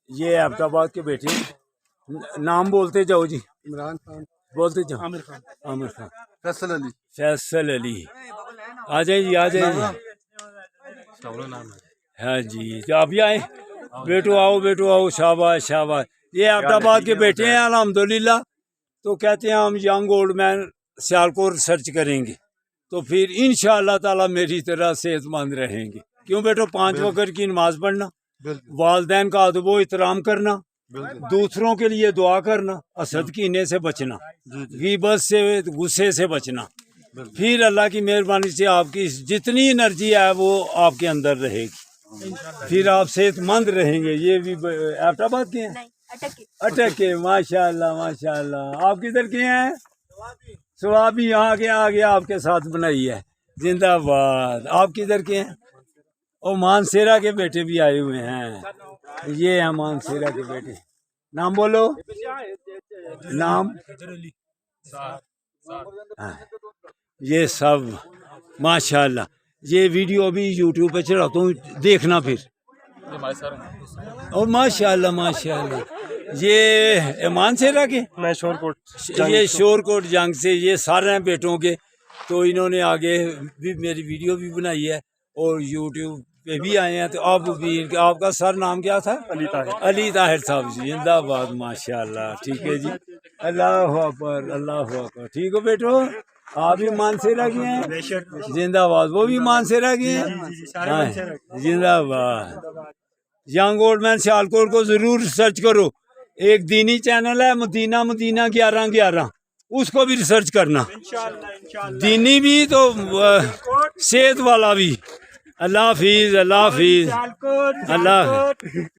یہ ایبٹ آباد کے بیٹے نام بولتے جاؤ جی عمران خان بولتے جاؤ عامر خان عامر خان فیصل علی فیصل علی آ جائیں جی آ جائیں جی ہاں جی آپ بھی آئے بیٹو آؤ شاباش شاباش یہ ایبٹ آباد کے بیٹے ہیں الحمدللہ تو کہتے ہیں ہم young old man Sialkot research کریں گے تو پھر انشاءاللہ تعالی میری طرح صحت مند رہیں گے کیوں بیٹو 5 وقت کی نماز پڑھنا والدین کا ادب و احترام کرنا دوسروں کے لیے دعا کرنا حسد کینے سے بچنا غیبت سے غصے سے بچنا پھر اللہ کی مہربانی سے آپ کی جتنی انرجی ہے وہ آپ کے اندر رہے گی پھر آپ صحت مند رہیں گے یہ بھی ایبٹ آباد کے ہیں اٹک کے ماشاء اللہ آپ کدھر کے ہیں سوابی آگے آپ کے ساتھ بنائی ہے زندہ باد آپ کدھر کے ہیں اور مانسیرا کے بیٹے بھی آئے ہوئے ہیں یہ ہیں مانسیرا کے بیٹے نام بولو نام یہ سب ماشاءاللہ یہ ویڈیو ابھی یوٹیوب پہ چڑھاتا ہوں دیکھنا پھر اور ماشاءاللہ یہ مانسیرا کے یہ شور کوٹ جنگ سے یہ سارے ہیں بیٹوں کے تو انہوں نے آگے بھی میری ویڈیو بھی بنائی ہے اور یوٹیوب پہ بھی آئے ہیں تو آپ بھی آپ کا سر نام کیا تھا علی طاہر صاحب جی زندہ باد ماشاءاللہ ٹھیک ہے جی اللہ اکبر ٹھیک ہو بیٹو آپ بھی مانسیرا کے ہیں زندہ باد وہ بھی مانسیرا کے ہیں زندہ باد ینگ اولڈ مین سیالکوٹ کو ضرور سرچ کرو ایک دینی چینل ہے مدینہ 11 اس کو بھی ریسرچ کرنا دینی بھی تو صحت والا بھی اللہ حافظ اللہ